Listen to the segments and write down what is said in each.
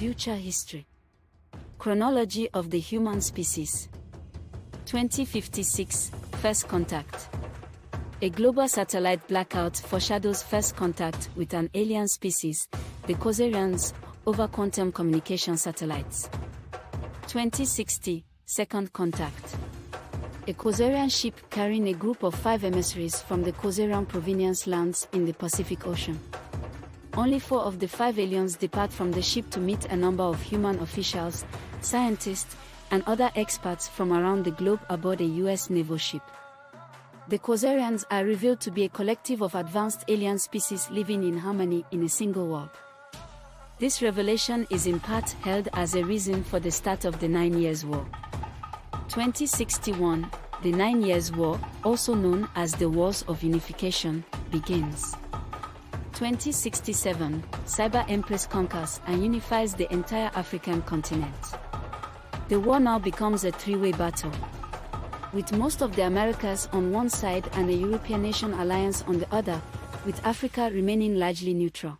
Future History. Chronology of the Human Species. 2056, First Contact. A global satellite blackout foreshadows first contact with an alien species, the Khazarians, over quantum communication satellites. 2060, Second Contact. A Khazarian ship carrying a group of 5 emissaries from the Khazarian Provenance lands in the Pacific Ocean. Only 4 of the 5 aliens depart from the ship to meet a number of human officials, scientists, and other experts from around the globe aboard a U.S. naval ship. The Khazarians are revealed to be a collective of advanced alien species living in harmony in a single world. This revelation is in part held as a reason for the start of the 9 Years' War. 2061, the 9 Years' War, also known as the Wars of Unification, begins. 2067, Cyber Empress conquers and unifies the entire African continent. The war now becomes a three-way battle, with most of the Americas on one side and a European nation alliance on the other, with Africa remaining largely neutral.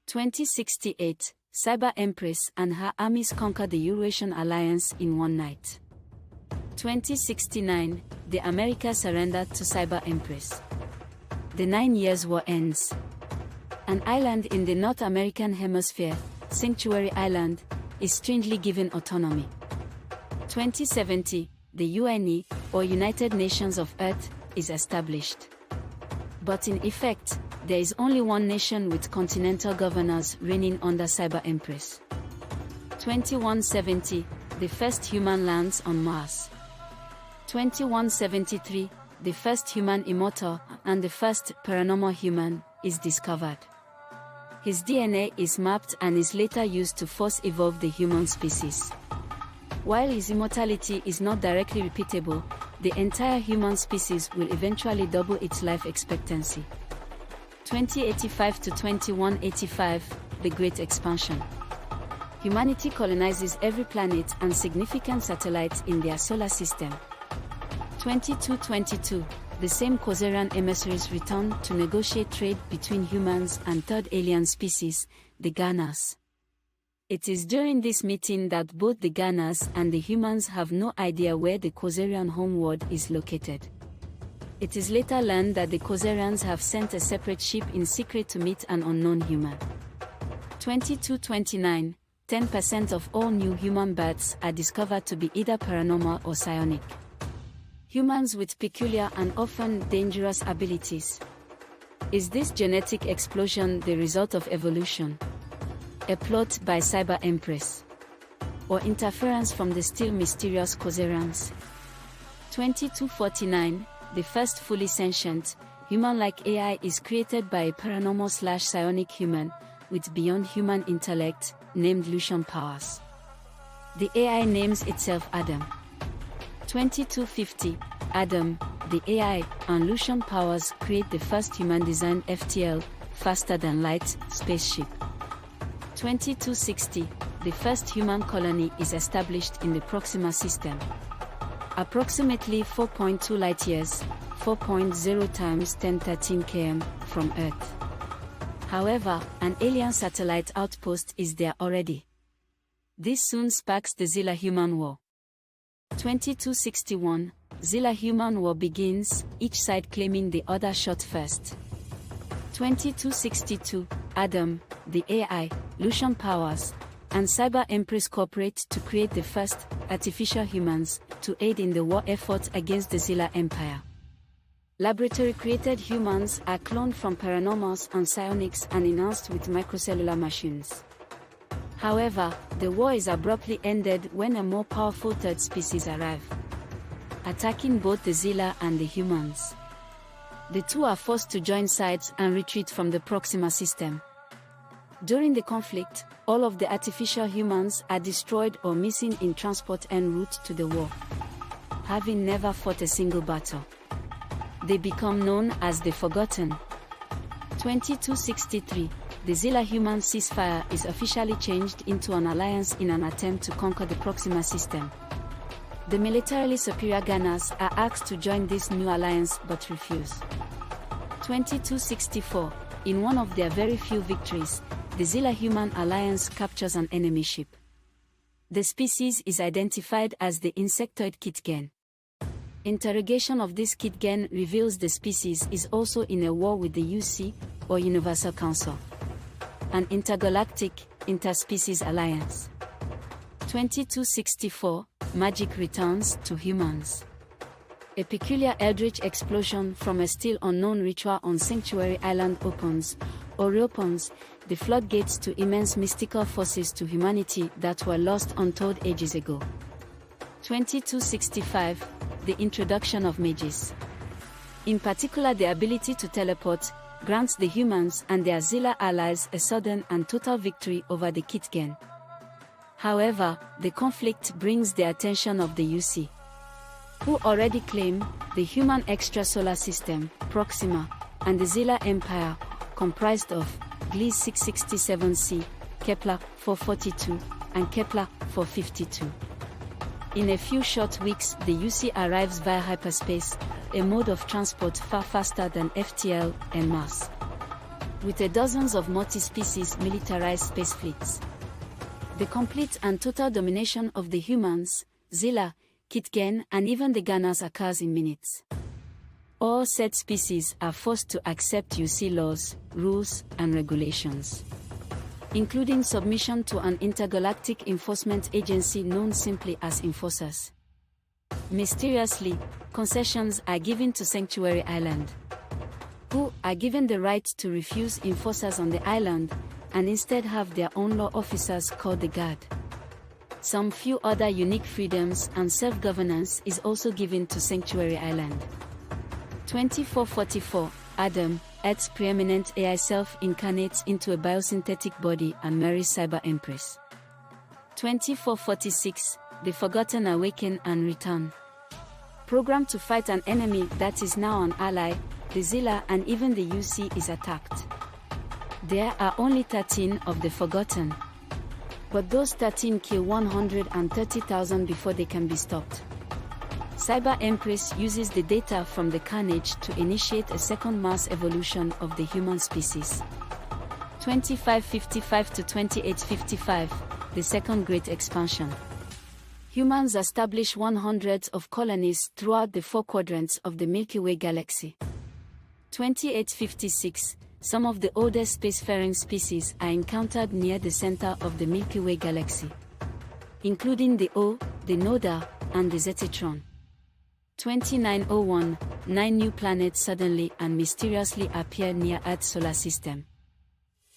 2068, Cyber Empress and her armies conquer the Eurasian alliance in one night. 2069, the Americas surrender to Cyber Empress. The 9 Years' War ends. An island in the North American hemisphere, Sanctuary Island, is strangely given autonomy. 2070, the UNE, or United Nations of Earth, is established. But in effect, there is only one nation with continental governors reigning under Cyber Empress. 2170, the first human lands on Mars. 2173, the first human immortal and the first paranormal human is discovered. His DNA is mapped and is later used to force evolve the human species. While his immortality is not directly repeatable, the entire human species will eventually double its life expectancy. 2085 to 2185, the Great Expansion. Humanity colonizes every planet and significant satellites in their solar system. 2222, the same Khazarian emissaries return to negotiate trade between humans and third alien species, the Ganas. It is during this meeting that both the Ganas and the humans have no idea where the Khazarian homeworld is located. It is later learned that the Khazarians have sent a separate ship in secret to meet an unknown human. 2229, 10% of all new human births are discovered to be either paranormal or psionic. Humans with peculiar and often dangerous abilities. Is this genetic explosion the result of evolution? A plot by Cyber Empress? Or interference from the still mysterious Khazarians? 2249, the first fully sentient, human-like AI is created by a paranormal/psionic human, with beyond-human intellect, named Lucian Powers. The AI names itself Adam. 2250, Adam, the AI, and Lucian Powers create the first human-designed FTL, faster-than-light, spaceship. 2260, the first human colony is established in the Proxima system. Approximately 4.2 light-years, 4.0 times 1013 km, from Earth. However, an alien satellite outpost is there already. This soon sparks the Zilla-Human War. 2261, Zilla-Human War begins, each side claiming the other shot first. 2262, Adam, the AI, Lucian Powers, and Cyber Empress cooperate to create the first artificial humans to aid in the war effort against the Zilla Empire. Laboratory-created humans are cloned from paranormals and psionics and enhanced with microcellular machines. However, the war is abruptly ended when a more powerful third species arrive, attacking both the Zilla and the humans. The two are forced to join sides and retreat from the Proxima system. During the conflict, all of the artificial humans are destroyed or missing in transport en route to the war, having never fought a single battle. They become known as the Forgotten. 2263, the Zilla-Human ceasefire is officially changed into an alliance in an attempt to conquer the Proxima system. The militarily superior Ganas are asked to join this new alliance but refuse. 2264, in one of their very few victories, the the Zilla-Human Alliance captures an enemy ship. The species is identified as the insectoid Kitgen. Interrogation of this Kitgen reveals the species is also in a war with the UC, or Universal Council, an intergalactic, interspecies alliance. 2264, Magic returns to humans. A peculiar eldritch explosion from a still unknown ritual on Sanctuary Island opens, or reopens, the floodgates to immense mystical forces to humanity that were lost untold ages ago. 2265, the introduction of mages. In particular, the ability to teleport grants the humans and their Zilla allies a sudden and total victory over the Kitgen. However, the conflict brings the attention of the UC, who already claim the human extrasolar system, Proxima, and the Zilla Empire, comprised of Gliese 667c, Kepler 442, and Kepler 452. In a few short weeks, the UC arrives via hyperspace, a mode of transport far faster than FTL and Mars, with dozens of multi-species militarized space fleets. The complete and total domination of the humans, Zilla, Kitgen, and even the Ganas occurs in minutes. All said species are forced to accept UC laws, rules, and regulations, including submission to an intergalactic enforcement agency known simply as Enforcers. Mysteriously, concessions are given to Sanctuary Island, who are given the right to refuse enforcers on the island and instead have their own law officers called the Guard. Some few other unique freedoms and self-governance is also given to Sanctuary Island. 2444, Adam, Earth's preeminent AI self incarnates into a biosynthetic body and marries Cyber Empress. 2446, the Forgotten awaken and return. Programmed to fight an enemy that is now an ally, the Zilla and even the UC is attacked. There are only 13 of the Forgotten, but those 13 kill 130,000 before they can be stopped. Cyber Empress uses the data from the carnage to initiate a second mass evolution of the human species. 2555 to 2855, the Second Great Expansion. Humans establish 100 of colonies throughout the 4 quadrants of the Milky Way galaxy. 2856, some of the oldest spacefaring species are encountered near the center of the Milky Way galaxy, including the O, the Noda, and the Zetatron. 2901, 9 new planets suddenly and mysteriously appear near Earth's solar system.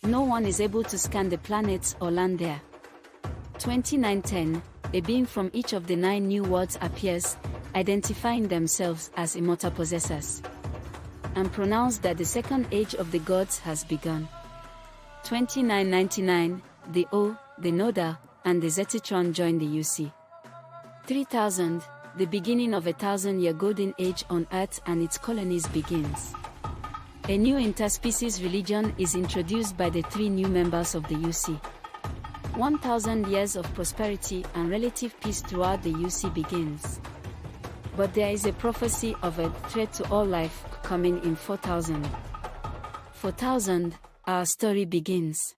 No one is able to scan the planets or land there. 2910, a being from each of the 9 new worlds appears, identifying themselves as immortal possessors, and pronounce that the second age of the gods has begun. 2999, the O, the Noda, and the Zetatron join the UC. 3000, the beginning of a 1,000-year golden age on Earth and its colonies begins. A new interspecies religion is introduced by the 3 new members of the UC. 1,000 years of prosperity and relative peace throughout the UC begins. But there is a prophecy of a threat to all life coming in 4000. 4000, our story begins.